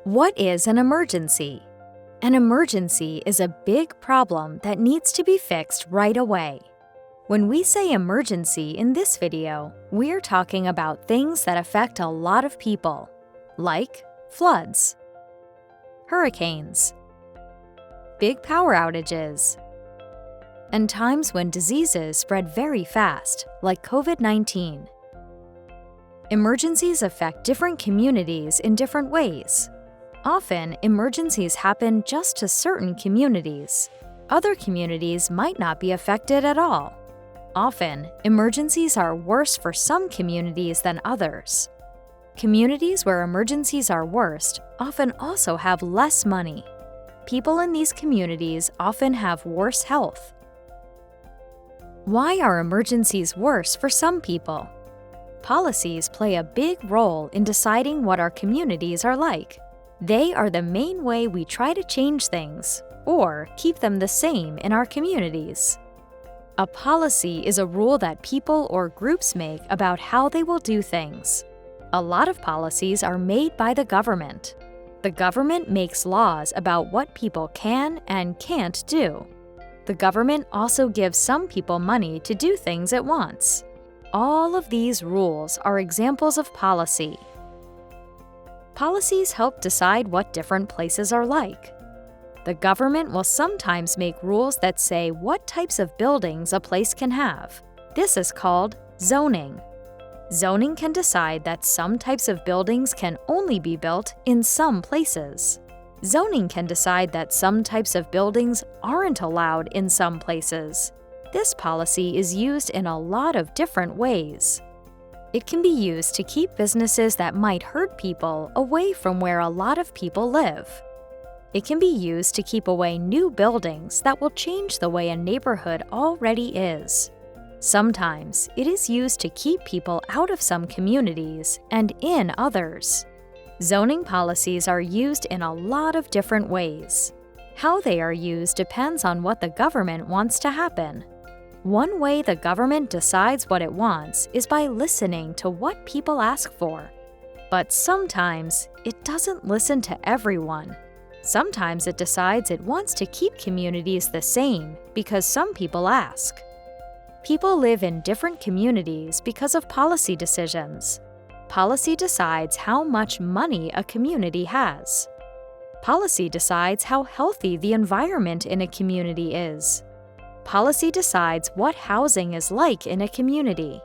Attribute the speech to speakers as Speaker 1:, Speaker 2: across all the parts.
Speaker 1: What is an emergency? An emergency is a big problem that needs to be fixed right away. When we say emergency in this video, we're talking about things that affect a lot of people, like floods, hurricanes, big power outages, and times when diseases spread very fast, like COVID-19. Emergencies affect different communities in different ways. Often, emergencies happen just to certain communities. Other communities might not be affected at all. Often, emergencies are worse for some communities than others. Communities where emergencies are worst often also have less money. People in these communities often have worse health. Why are emergencies worse for some people? Policies play a big role in deciding what our communities are like. They are the main way we try to change things or keep them the same in our communities. A policy is a rule that people or groups make about how they will do things. A lot of policies are made by the government. The government makes laws about what people can and can't do. The government also gives some people money to do things it wants. All of these rules are examples of policy. Policies help decide what different places are like. The government will sometimes make rules that say what types of buildings a place can have. This is called zoning. Zoning can decide that some types of buildings can only be built in some places. Zoning can decide that some types of buildings aren't allowed in some places. This policy is used in a lot of different ways. It can be used to keep businesses that might hurt people away from where a lot of people live. It can be used to keep away new buildings that will change the way a neighborhood already is. Sometimes it is used to keep people out of some communities and in others. Zoning policies are used in a lot of different ways. How they are used depends on what the government wants to happen. One way the government decides what it wants is by listening to what people ask for. But sometimes it doesn't listen to everyone. Sometimes it decides it wants to keep communities the same because some people ask. People live in different communities because of policy decisions. Policy decides how much money a community has. Policy decides how healthy the environment in a community is. Policy decides what housing is like in a community.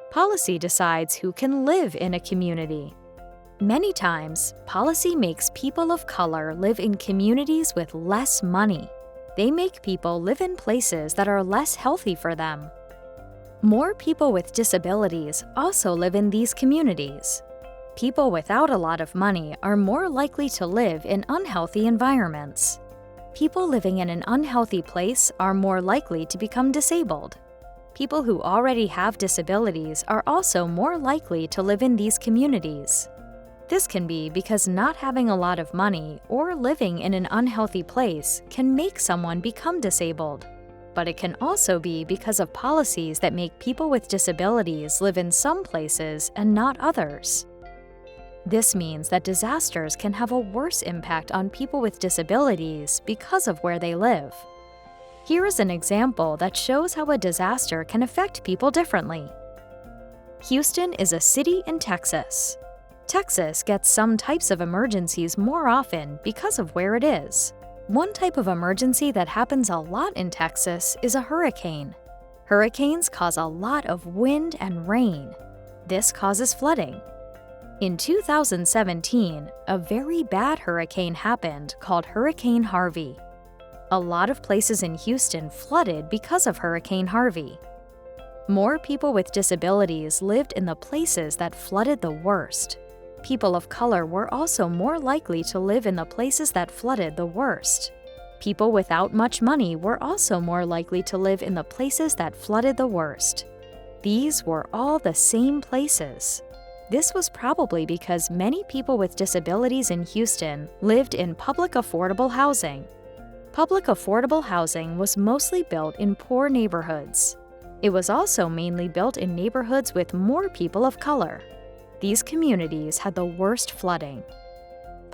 Speaker 1: Policy decides who can live in a community. Many times, policy makes people of color live in communities with less money. They make people live in places that are less healthy for them. More people with disabilities also live in these communities. People without a lot of money are more likely to live in unhealthy environments. People living in an unhealthy place are more likely to become disabled. People who already have disabilities are also more likely to live in these communities. This can be because not having a lot of money or living in an unhealthy place can make someone become disabled. But it can also be because of policies that make people with disabilities live in some places and not others. This means that disasters can have a worse impact on people with disabilities because of where they live. Here is an example that shows how a disaster can affect people differently. Houston is a city in Texas. Texas gets some types of emergencies more often because of where it is. One type of emergency that happens a lot in Texas is a hurricane. Hurricanes cause a lot of wind and rain. This causes flooding. In 2017, a very bad hurricane happened called Hurricane Harvey. A lot of places in Houston flooded because of Hurricane Harvey. More people with disabilities lived in the places that flooded the worst. People of color were also more likely to live in the places that flooded the worst. People without much money were also more likely to live in the places that flooded the worst. These were all the same places. This was probably because many people with disabilities in Houston lived in public affordable housing. Public affordable housing was mostly built in poor neighborhoods. It was also mainly built in neighborhoods with more people of color. These communities had the worst flooding.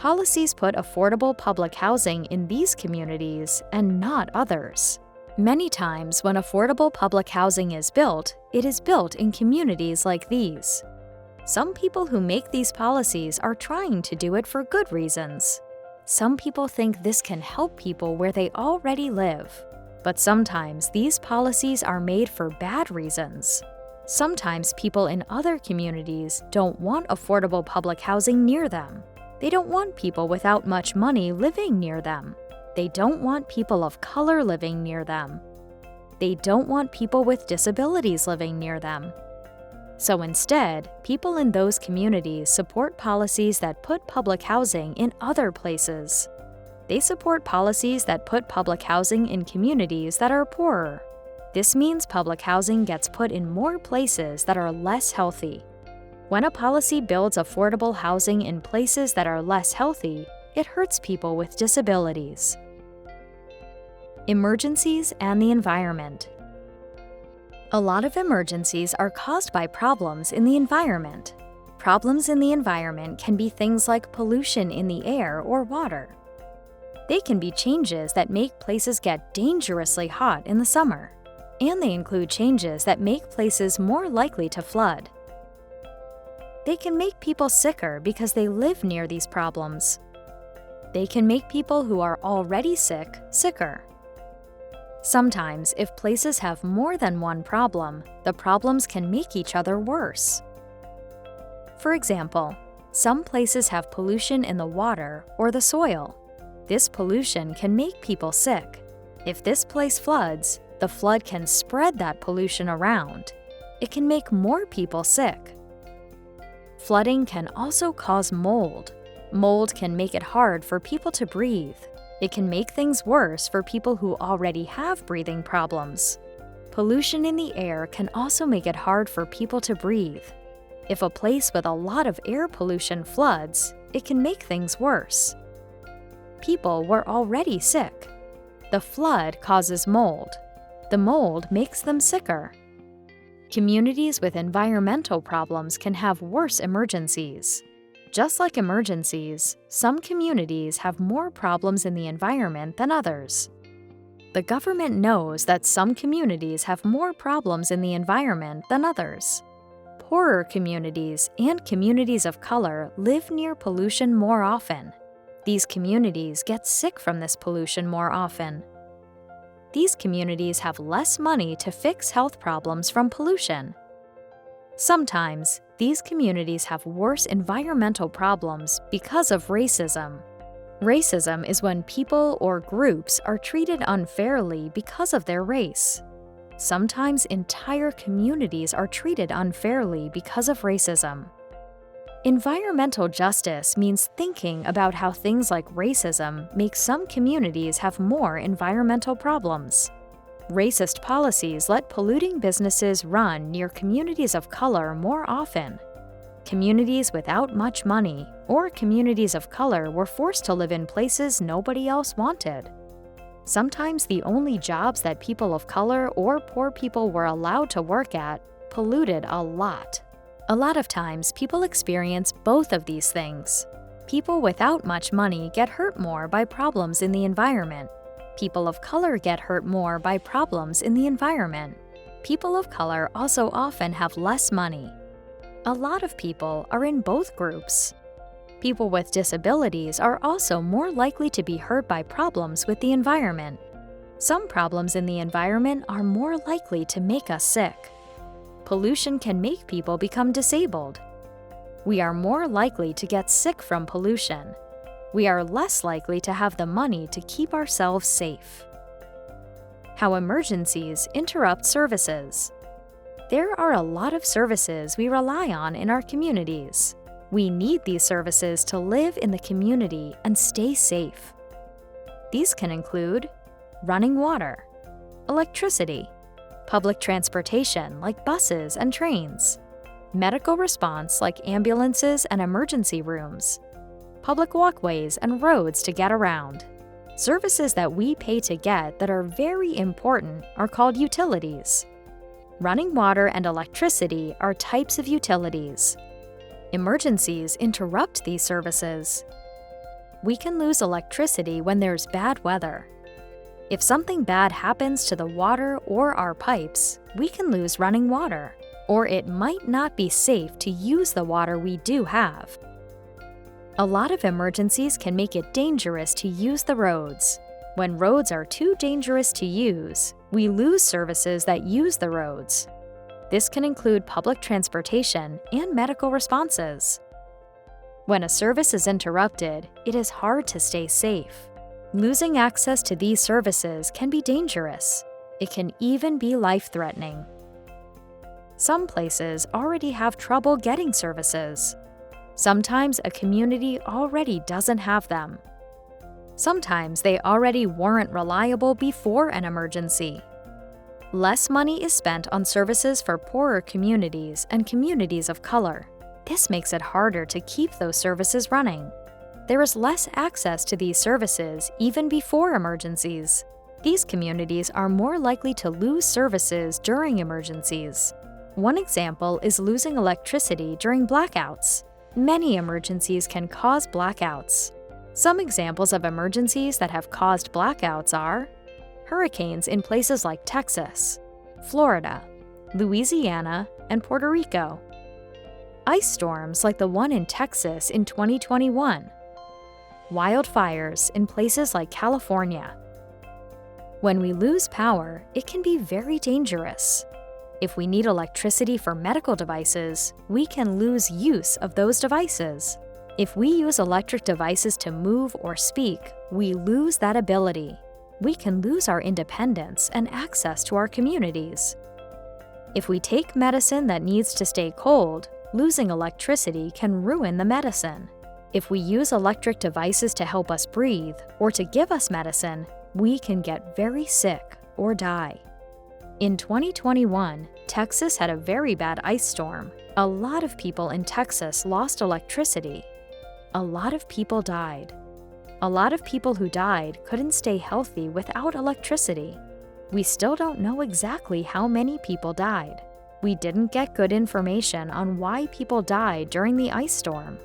Speaker 1: Policies put affordable public housing in these communities and not others. Many times when affordable public housing is built, it is built in communities like these. Some people who make these policies are trying to do it for good reasons. Some people think this can help people where they already live. But sometimes these policies are made for bad reasons. Sometimes people in other communities don't want affordable public housing near them. They don't want people without much money living near them. They don't want people of color living near them. They don't want people with disabilities living near them. So instead, people in those communities support policies that put public housing in other places. They support policies that put public housing in communities that are poorer. This means public housing gets put in more places that are less healthy. When a policy builds affordable housing in places that are less healthy, it hurts people with disabilities. Emergencies and the environment. A lot of emergencies are caused by problems in the environment. Problems in the environment can be things like pollution in the air or water. They can be changes that make places get dangerously hot in the summer. And they include changes that make places more likely to flood. They can make people sicker because they live near these problems. They can make people who are already sick, sicker. Sometimes, if places have more than one problem, the problems can make each other worse. For example, some places have pollution in the water or the soil. This pollution can make people sick. If this place floods, the flood can spread that pollution around. It can make more people sick. Flooding can also cause mold. Mold can make it hard for people to breathe. It can make things worse for people who already have breathing problems. Pollution in the air can also make it hard for people to breathe. If a place with a lot of air pollution floods, it can make things worse. People were already sick. The flood causes mold. The mold makes them sicker. Communities with environmental problems can have worse emergencies. Just like emergencies, some communities have more problems in the environment than others. The government knows that some communities have more problems in the environment than others. Poorer communities and communities of color live near pollution more often. These communities get sick from this pollution more often. These communities have less money to fix health problems from pollution. Sometimes, these communities have worse environmental problems because of racism. Racism is when people or groups are treated unfairly because of their race. Sometimes entire communities are treated unfairly because of racism. Environmental justice means thinking about how things like racism make some communities have more environmental problems. Racist policies let polluting businesses run near communities of color more often. Communities without much money or communities of color were forced to live in places nobody else wanted. Sometimes the only jobs that people of color or poor people were allowed to work at polluted a lot. A lot of times, people experience both of these things. People without much money get hurt more by problems in the environment. People of color get hurt more by problems in the environment. People of color also often have less money. A lot of people are in both groups. People with disabilities are also more likely to be hurt by problems with the environment. Some problems in the environment are more likely to make us sick. Pollution can make people become disabled. We are more likely to get sick from pollution. We are less likely to have the money to keep ourselves safe. How emergencies interrupt services. There are a lot of services we rely on in our communities. We need these services to live in the community and stay safe. These can include running water, electricity, public transportation like buses and trains, medical response like ambulances and emergency rooms, public walkways and roads to get around. Services that we pay to get that are very important are called utilities. Running water and electricity are types of utilities. Emergencies interrupt these services. We can lose electricity when there's bad weather. If something bad happens to the water or our pipes, we can lose running water, or it might not be safe to use the water we do have. A lot of emergencies can make it dangerous to use the roads. When roads are too dangerous to use, we lose services that use the roads. This can include public transportation and medical responses. When a service is interrupted, it is hard to stay safe. Losing access to these services can be dangerous. It can even be life-threatening. Some places already have trouble getting services. Sometimes a community already doesn't have them. Sometimes they already weren't reliable before an emergency. Less money is spent on services for poorer communities and communities of color. This makes it harder to keep those services running. There is less access to these services even before emergencies. These communities are more likely to lose services during emergencies. One example is losing electricity during blackouts. Many emergencies can cause blackouts. Some examples of emergencies that have caused blackouts are hurricanes in places like Texas, Florida, Louisiana, and Puerto Rico. Ice storms like the one in Texas in 2021. Wildfires in places like California. When we lose power, it can be very dangerous. If we need electricity for medical devices, we can lose use of those devices. If we use electric devices to move or speak, we lose that ability. We can lose our independence and access to our communities. If we take medicine that needs to stay cold, losing electricity can ruin the medicine. If we use electric devices to help us breathe or to give us medicine, we can get very sick or die. In 2021, Texas had a very bad ice storm. A lot of people in Texas lost electricity. A lot of people died. A lot of people who died couldn't stay healthy without electricity. We still don't know exactly how many people died. We didn't get good information on why people died during the ice storm.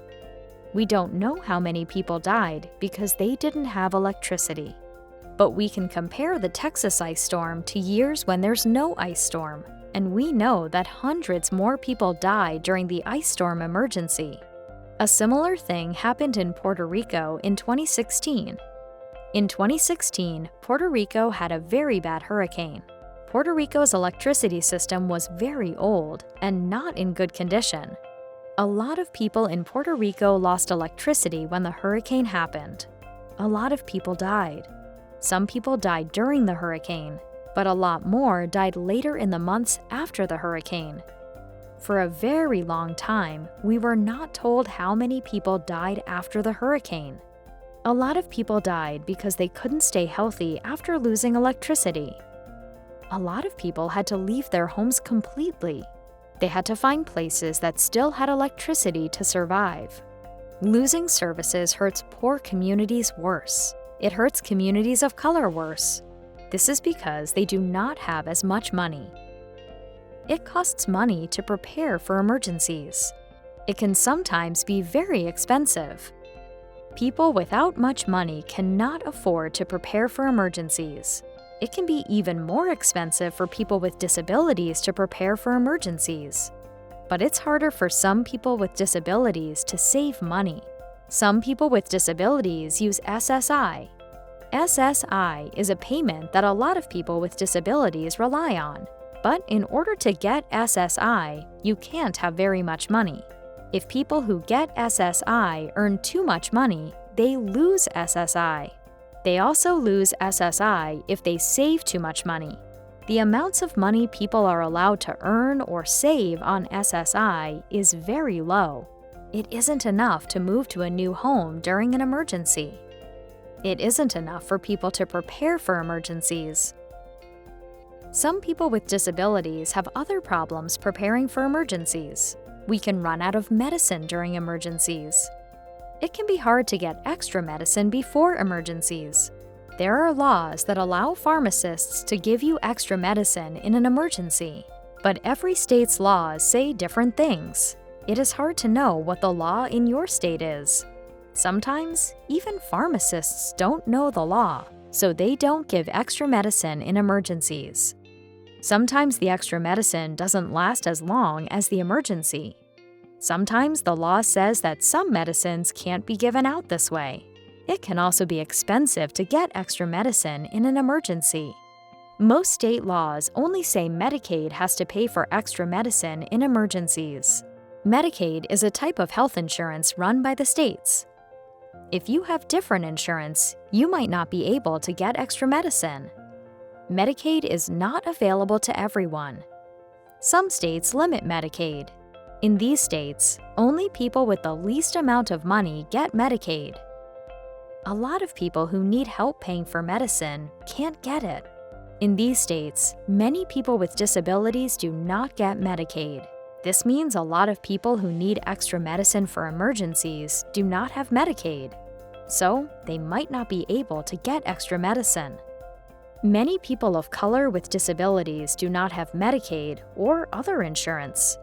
Speaker 1: We don't know how many people died because they didn't have electricity. But we can compare the Texas ice storm to years when there's no ice storm, and we know that hundreds more people died during the ice storm emergency. A similar thing happened in Puerto Rico in 2016. In 2016, Puerto Rico had a very bad hurricane. Puerto Rico's electricity system was very old and not in good condition. A lot of people in Puerto Rico lost electricity when the hurricane happened. A lot of people died. Some people died during the hurricane, but a lot more died later in the months after the hurricane. For a very long time, we were not told how many people died after the hurricane. A lot of people died because they couldn't stay healthy after losing electricity. A lot of people had to leave their homes completely. They had to find places that still had electricity to survive. Losing services hurts poor communities worse. It hurts communities of color worse. This is because they do not have as much money. It costs money to prepare for emergencies. It can sometimes be very expensive. People without much money cannot afford to prepare for emergencies. It can be even more expensive for people with disabilities to prepare for emergencies. But it's harder for some people with disabilities to save money. Some people with disabilities use SSI. SSI is a payment that a lot of people with disabilities rely on. But in order to get SSI, you can't have very much money. If people who get SSI earn too much money, they lose SSI. They also lose SSI if they save too much money. The amounts of money people are allowed to earn or save on SSI is very low. It isn't enough to move to a new home during an emergency. It isn't enough for people to prepare for emergencies. Some people with disabilities have other problems preparing for emergencies. We can run out of medicine during emergencies. It can be hard to get extra medicine before emergencies. There are laws that allow pharmacists to give you extra medicine in an emergency, but every state's laws say different things. It is hard to know what the law in your state is. Sometimes, even pharmacists don't know the law, so they don't give extra medicine in emergencies. Sometimes the extra medicine doesn't last as long as the emergency. Sometimes the law says that some medicines can't be given out this way. It can also be expensive to get extra medicine in an emergency. Most state laws only say Medicaid has to pay for extra medicine in emergencies. Medicaid is a type of health insurance run by the states. If you have different insurance, you might not be able to get extra medicine. Medicaid is not available to everyone. Some states limit Medicaid. In these states, only people with the least amount of money get Medicaid. A lot of people who need help paying for medicine can't get it. In these states, many people with disabilities do not get Medicaid. This means a lot of people who need extra medicine for emergencies do not have Medicaid, so they might not be able to get extra medicine. Many people of color with disabilities do not have Medicaid or other insurance.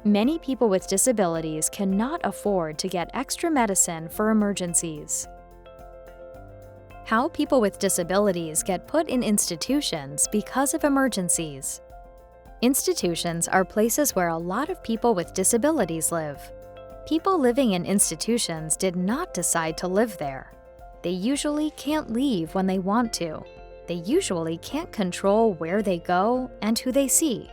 Speaker 1: Many people with disabilities cannot afford to get extra medicine for emergencies. How people with disabilities get put in institutions because of emergencies. Institutions are places where a lot of people with disabilities live. People living in institutions did not decide to live there. They usually can't leave when they want to. They usually can't control where they go and who they see.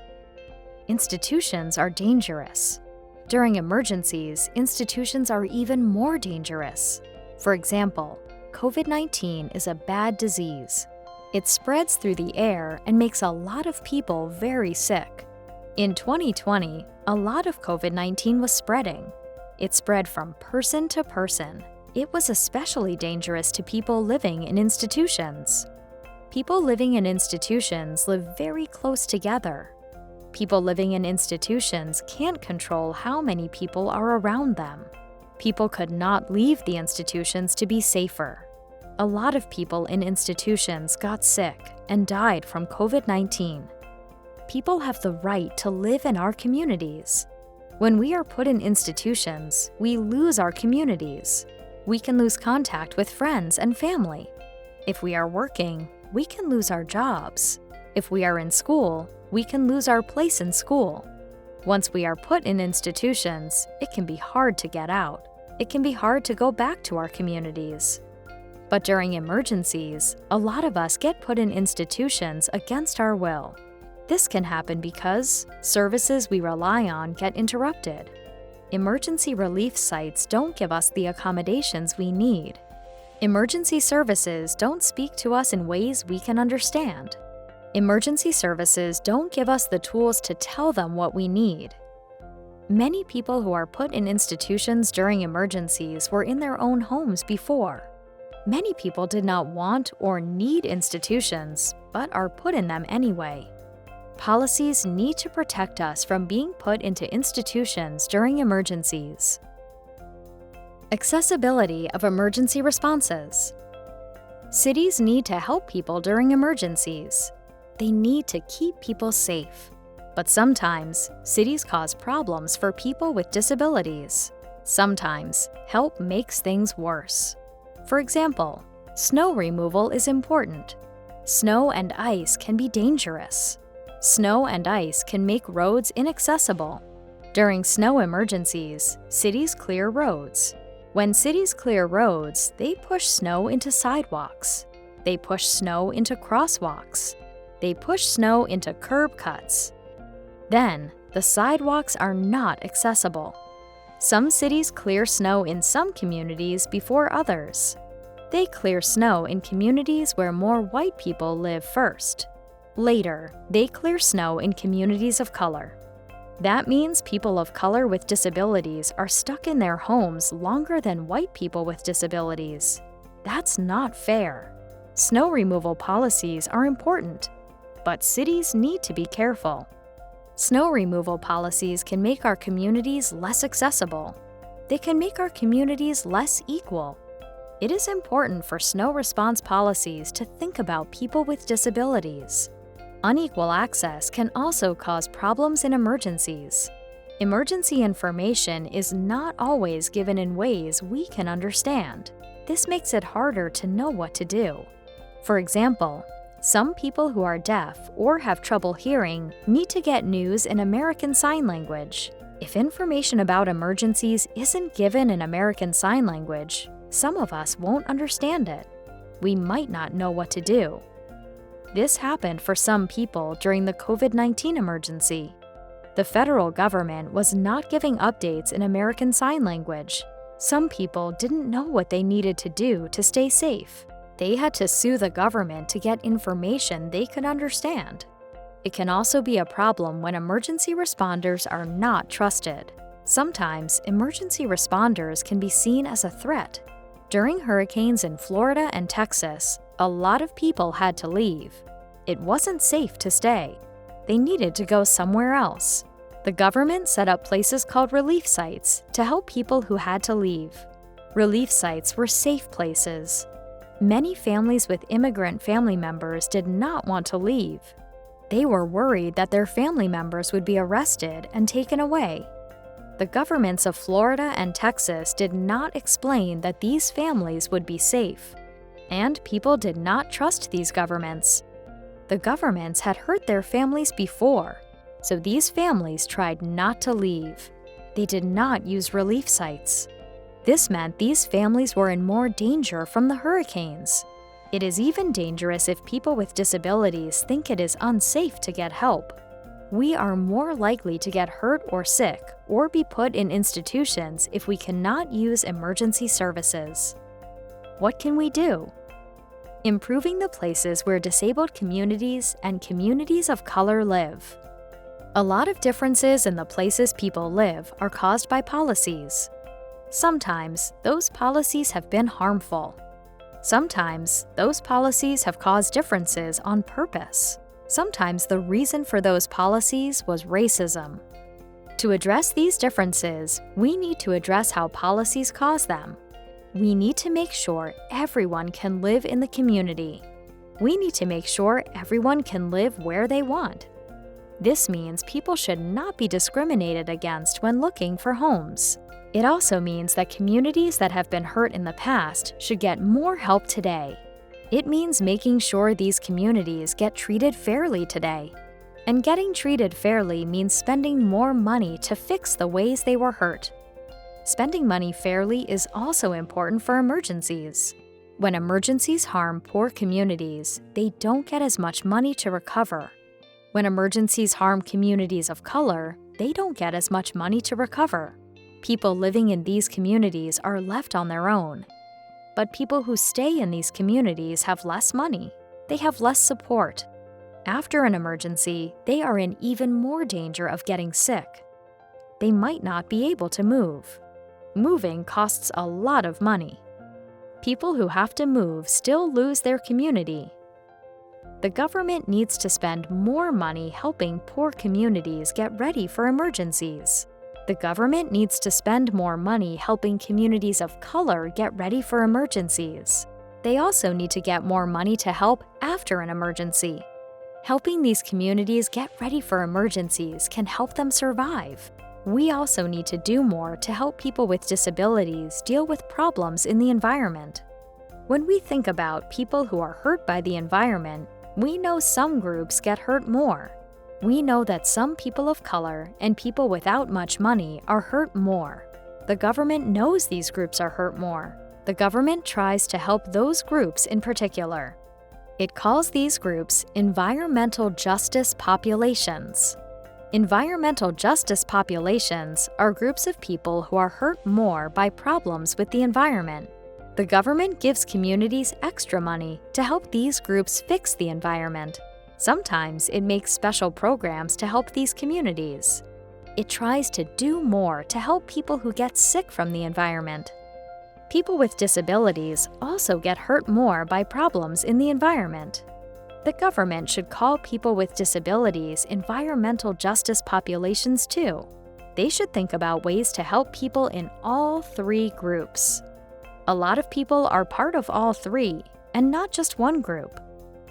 Speaker 1: Institutions are dangerous. During emergencies, institutions are even more dangerous. For example, COVID-19 is a bad disease. It spreads through the air and makes a lot of people very sick. In 2020, a lot of COVID-19 was spreading. It spread from person to person. It was especially dangerous to people living in institutions. People living in institutions live very close together. People living in institutions can't control how many people are around them. People could not leave the institutions to be safer. A lot of people in institutions got sick and died from COVID-19. People have the right to live in our communities. When we are put in institutions, we lose our communities. We can lose contact with friends and family. If we are working, we can lose our jobs. If we are in school, we can lose our place in school. Once we are put in institutions, it can be hard to get out. It can be hard to go back to our communities. But during emergencies, a lot of us get put in institutions against our will. This can happen because services we rely on get interrupted. Emergency relief sites don't give us the accommodations we need. Emergency services don't speak to us in ways we can understand. Emergency services don't give us the tools to tell them what we need. Many people who are put in institutions during emergencies were in their own homes before. Many people did not want or need institutions, but are put in them anyway. Policies need to protect us from being put into institutions during emergencies. Accessibility of emergency responses. Cities need to help people during emergencies. They need to keep people safe. But sometimes, cities cause problems for people with disabilities. Sometimes, help makes things worse. For example, snow removal is important. Snow and ice can be dangerous. Snow and ice can make roads inaccessible. During snow emergencies, cities clear roads. When cities clear roads, they push snow into sidewalks. They push snow into crosswalks. They push snow into curb cuts. Then, the sidewalks are not accessible. Some cities clear snow in some communities before others. They clear snow in communities where more white people live first. Later, they clear snow in communities of color. That means people of color with disabilities are stuck in their homes longer than white people with disabilities. That's not fair. Snow removal policies are important, but cities need to be careful. Snow removal policies can make our communities less accessible. They can make our communities less equal. It is important for snow response policies to think about people with disabilities. Unequal access can also cause problems in emergencies. Emergency information is not always given in ways we can understand. This makes it harder to know what to do. For example, some people who are deaf or have trouble hearing need to get news in American Sign Language. If information about emergencies isn't given in American Sign Language, some of us won't understand it. We might not know what to do. This happened for some people during the COVID-19 emergency. The federal government was not giving updates in American Sign Language. Some people didn't know what they needed to do to stay safe. They had to sue the government to get information they could understand. It can also be a problem when emergency responders are not trusted. Sometimes, emergency responders can be seen as a threat. During hurricanes in Florida and Texas, a lot of people had to leave. It wasn't safe to stay. They needed to go somewhere else. The government set up places called relief sites to help people who had to leave. Relief sites were safe places. Many families with immigrant family members did not want to leave. They were worried that their family members would be arrested and taken away. The governments of Florida and Texas did not explain that these families would be safe, and people did not trust these governments. The governments had hurt their families before, so these families tried not to leave. They did not use relief sites. This meant these families were in more danger from the hurricanes. It is even dangerous if people with disabilities think it is unsafe to get help. We are more likely to get hurt or sick or be put in institutions if we cannot use emergency services. What can we do? Improving the places where disabled communities and communities of color live. A lot of differences in the places people live are caused by policies. Sometimes, those policies have been harmful. Sometimes, those policies have caused differences on purpose. Sometimes the reason for those policies was racism. To address these differences, we need to address how policies cause them. We need to make sure everyone can live in the community. We need to make sure everyone can live where they want. This means people should not be discriminated against when looking for homes. It also means that communities that have been hurt in the past should get more help today. It means making sure these communities get treated fairly today. And getting treated fairly means spending more money to fix the ways they were hurt. Spending money fairly is also important for emergencies. When emergencies harm poor communities, they don't get as much money to recover. When emergencies harm communities of color, they don't get as much money to recover. People living in these communities are left on their own. But people who stay in these communities have less money. They have less support. After an emergency, they are in even more danger of getting sick. They might not be able to move. Moving costs a lot of money. People who have to move still lose their community. The government needs to spend more money helping poor communities get ready for emergencies. The government needs to spend more money helping communities of color get ready for emergencies. They also need to get more money to help after an emergency. Helping these communities get ready for emergencies can help them survive. We also need to do more to help people with disabilities deal with problems in the environment. When we think about people who are hurt by the environment, we know some groups get hurt more. We know that some people of color and people without much money are hurt more. The government knows these groups are hurt more. The government tries to help those groups in particular. It calls these groups environmental justice populations. Environmental justice populations are groups of people who are hurt more by problems with the environment. The government gives communities extra money to help these groups fix the environment. Sometimes it makes special programs to help these communities. It tries to do more to help people who get sick from the environment. People with disabilities also get hurt more by problems in the environment. The government should call people with disabilities environmental justice populations too. They should think about ways to help people in all three groups. A lot of people are part of all three, and not just one group.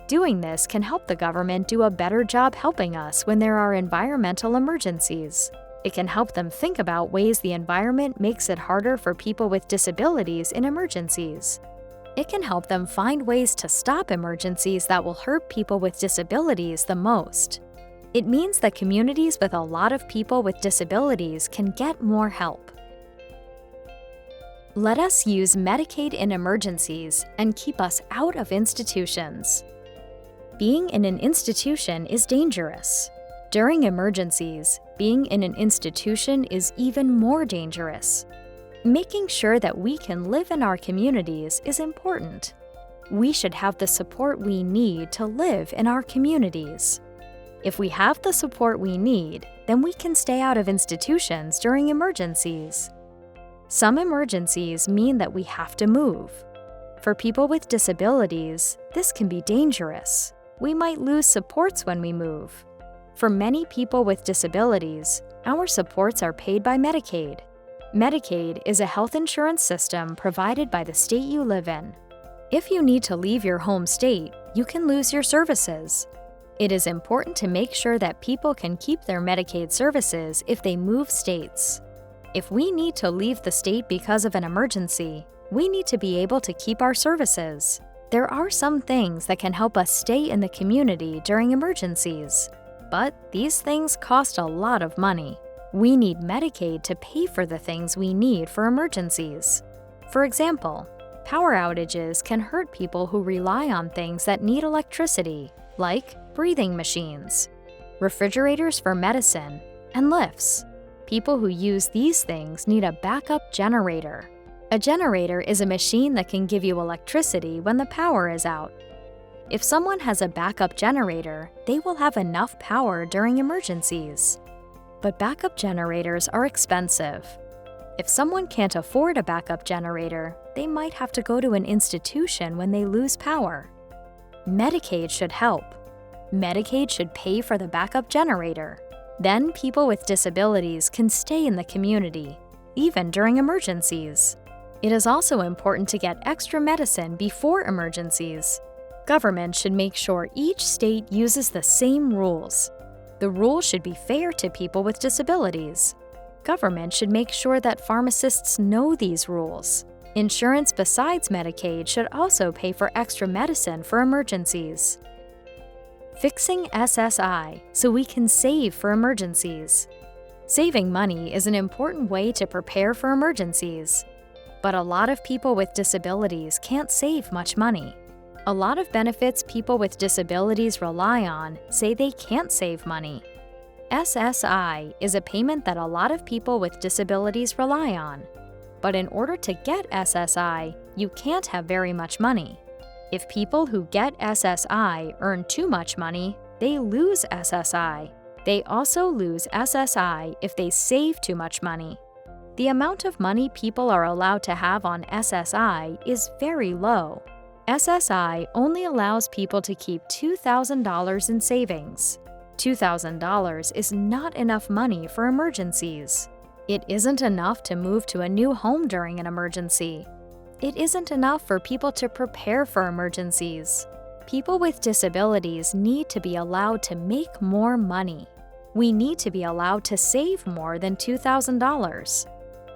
Speaker 1: Doing this can help the government do a better job helping us when there are environmental emergencies. It can help them think about ways the environment makes it harder for people with disabilities in emergencies. It can help them find ways to stop emergencies that will hurt people with disabilities the most. It means that communities with a lot of people with disabilities can get more help. Let us use Medicaid in emergencies and keep us out of institutions. Being in an institution is dangerous. During emergencies, being in an institution is even more dangerous. Making sure that we can live in our communities is important. We should have the support we need to live in our communities. If we have the support we need, then we can stay out of institutions during emergencies. Some emergencies mean that we have to move. For people with disabilities, this can be dangerous. We might lose supports when we move. For many people with disabilities, our supports are paid by Medicaid. Medicaid is a health insurance system provided by the state you live in. If you need to leave your home state, you can lose your services. It is important to make sure that people can keep their Medicaid services if they move states. If we need to leave the state because of an emergency, we need to be able to keep our services. There are some things that can help us stay in the community during emergencies, but these things cost a lot of money. We need Medicaid to pay for the things we need for emergencies. For example, power outages can hurt people who rely on things that need electricity, like breathing machines, refrigerators for medicine, and lifts. People who use these things need a backup generator. A generator is a machine that can give you electricity when the power is out. If someone has a backup generator, they will have enough power during emergencies. But backup generators are expensive. If someone can't afford a backup generator, they might have to go to an institution when they lose power. Medicaid should help. Medicaid should pay for the backup generator. Then people with disabilities can stay in the community, even during emergencies. It is also important to get extra medicine before emergencies. Government should make sure each state uses the same rules. The rules should be fair to people with disabilities. Government should make sure that pharmacists know these rules. Insurance besides Medicaid should also pay for extra medicine for emergencies. Fixing SSI so we can save for emergencies. Saving money is an important way to prepare for emergencies. But a lot of people with disabilities can't save much money. A lot of benefits people with disabilities rely on say they can't save money. SSI is a payment that a lot of people with disabilities rely on. But in order to get SSI, you can't have very much money. If people who get SSI earn too much money, they lose SSI. They also lose SSI if they save too much money. The amount of money people are allowed to have on SSI is very low. SSI only allows people to keep $2,000 in savings. $2,000 is not enough money for emergencies. It isn't enough to move to a new home during an emergency. It isn't enough for people to prepare for emergencies. People with disabilities need to be allowed to make more money. We need to be allowed to save more than $2,000.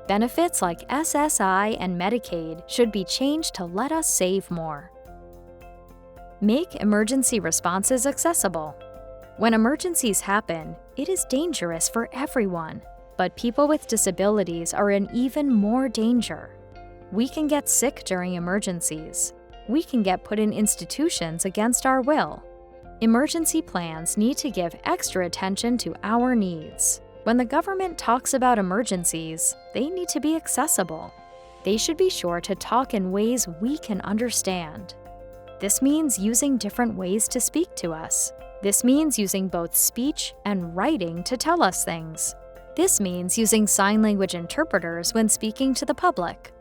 Speaker 1: Benefits like SSI and Medicaid should be changed to let us save more. Make emergency responses accessible. When emergencies happen, it is dangerous for everyone, but people with disabilities are in even more danger. We can get sick during emergencies. We can get put in institutions against our will. Emergency plans need to give extra attention to our needs. When the government talks about emergencies, they need to be accessible. They should be sure to talk in ways we can understand. This means using different ways to speak to us. This means using both speech and writing to tell us things. This means using sign language interpreters when speaking to the public.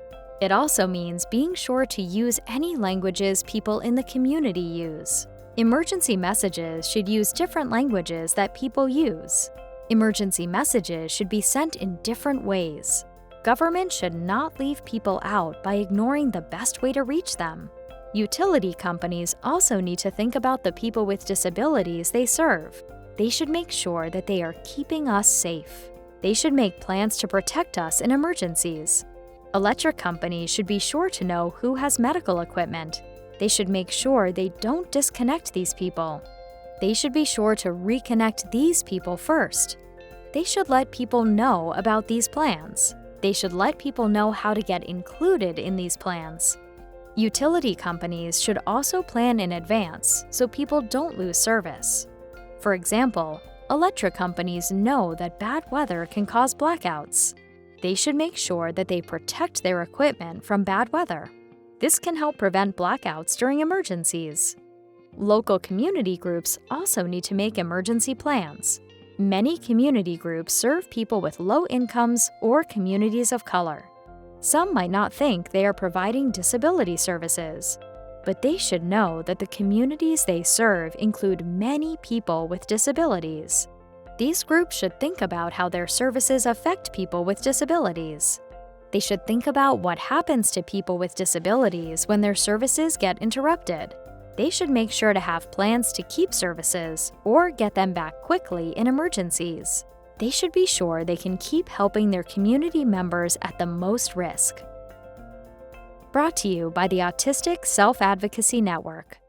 Speaker 1: It also means being sure to use any languages people in the community use. Emergency messages should use different languages that people use. Emergency messages should be sent in different ways. Government should not leave people out by ignoring the best way to reach them. Utility companies also need to think about the people with disabilities they serve. They should make sure that they are keeping us safe. They should make plans to protect us in emergencies. Electric companies should be sure to know who has medical equipment. They should make sure they don't disconnect these people. They should be sure to reconnect these people first. They should let people know about these plans. They should let people know how to get included in these plans. Utility companies should also plan in advance so people don't lose service. For example, electric companies know that bad weather can cause blackouts. They should make sure that they protect their equipment from bad weather. This can help prevent blackouts during emergencies. Local community groups also need to make emergency plans. Many community groups serve people with low incomes or communities of color. Some might not think they are providing disability services, but they should know that the communities they serve include many people with disabilities. These groups should think about how their services affect people with disabilities. They should think about what happens to people with disabilities when their services get interrupted. They should make sure to have plans to keep services or get them back quickly in emergencies. They should be sure they can keep helping their community members at the most risk. Brought to you by the Autistic Self-Advocacy Network.